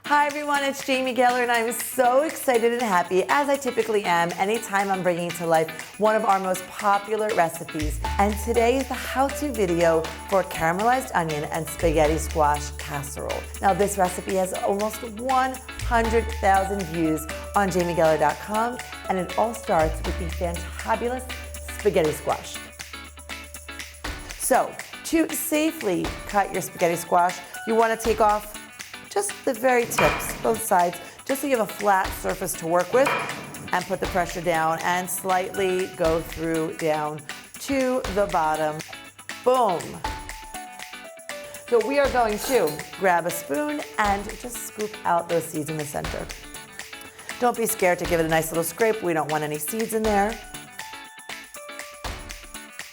Hi everyone, it's Jamie Geller and I'm so excited and happy, as I typically am, anytime I'm bringing to life one of our most popular recipes. And today is the how-to video for caramelized onion and spaghetti squash casserole. Now this recipe has almost 100,000 views on jamiegeller.com, and it all starts with the fantabulous spaghetti squash. So, to safely cut your spaghetti squash, you want to take off just the very tips, both sides, just so you have a flat surface to work with, and put the pressure down and slightly go through down to the bottom. Boom. So we are going to grab a spoon and just scoop out those seeds in the center. Don't be scared to give it a nice little scrape. We don't want any seeds in there.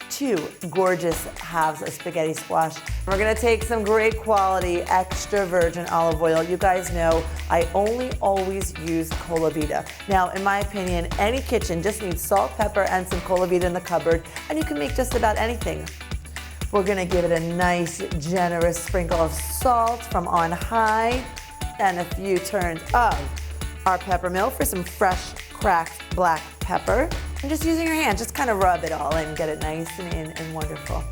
2 gorgeous halves of spaghetti squash. We're gonna take some great quality extra virgin olive oil. You guys know I only always use Cola Vita. Now, in my opinion, any kitchen just needs salt, pepper, and some Cola Vita in the cupboard, and you can make just about anything. We're gonna give it a nice, generous sprinkle of salt from on high, and a few turns of our peppermill for some fresh, cracked black pepper. And just using your hand, just kind of rub it all in, get it nice and in and wonderful.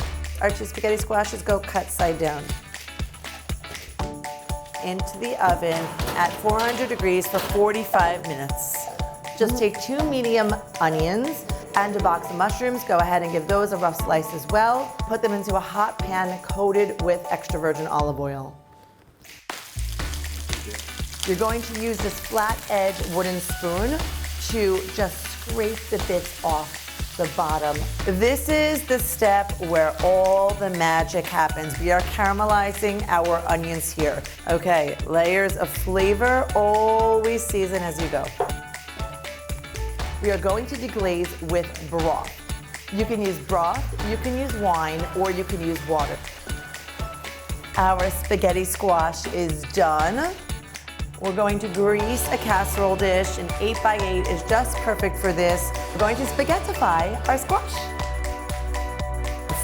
Our 2 spaghetti squashes go cut side down. Into the oven at 400 degrees for 45 minutes. Just take 2 medium onions and a box of mushrooms. Go ahead and give those a rough slice as well. Put them into a hot pan coated with extra virgin olive oil. You're going to use this flat edge wooden spoon to just scrape the bits off the bottom. This is the step where all the magic happens. We are caramelizing our onions here. Okay, layers of flavor, always season as you go. We are going to deglaze with broth. You can use broth, you can use wine, or you can use water. Our spaghetti squash is done. We're going to grease a casserole dish. An 8x8 is just perfect for this. We're going to spaghettify our squash.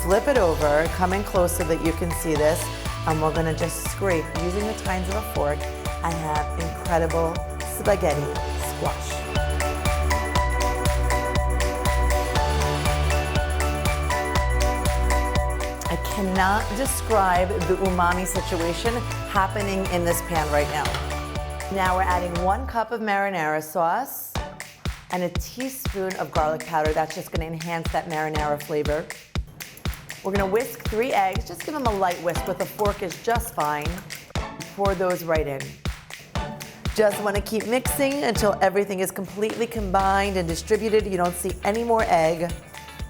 Flip it over, come in close so that you can see this, and we're gonna just scrape using the tines of a fork and have incredible spaghetti squash. I cannot describe the umami situation happening in this pan right now. Now we're adding 1 cup of marinara sauce and a teaspoon of garlic powder. That's just gonna enhance that marinara flavor. We're gonna whisk 3 eggs. Just give them a light whisk with a fork is just fine. Pour those right in. Just wanna keep mixing until everything is completely combined and distributed. You don't see any more egg.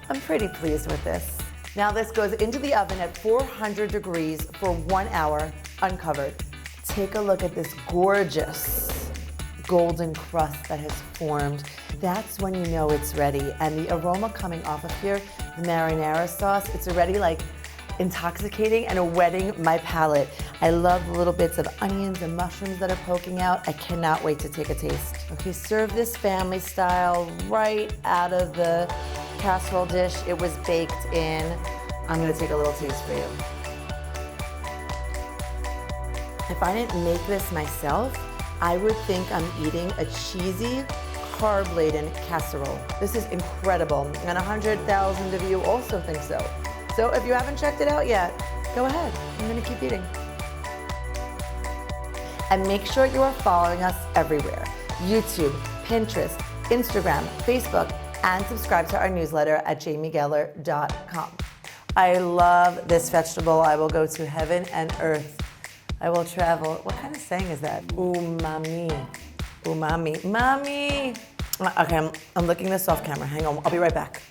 I'm pretty pleased with this. Now this goes into the oven at 400 degrees for 1 hour, uncovered. Take a look at this gorgeous golden crust that has formed. That's when you know it's ready. And the aroma coming off of here, the marinara sauce, it's already like intoxicating and wetting my palate. I love the little bits of onions and mushrooms that are poking out. I cannot wait to take a taste. Okay, serve this family style right out of the casserole dish. It was baked in. I'm gonna take a little taste for you. If I didn't make this myself, I would think I'm eating a cheesy, carb-laden casserole. This is incredible, and 100,000 of you also think so. So if you haven't checked it out yet, go ahead. I'm gonna keep eating. And make sure you are following us everywhere. YouTube, Pinterest, Instagram, Facebook, and subscribe to our newsletter at jamiegeller.com. I love this vegetable. I will go to heaven and earth. I will travel. What kind of saying is that? Umami. Umami. Mommy. Okay, I'm looking this off camera. Hang on. I'll be right back.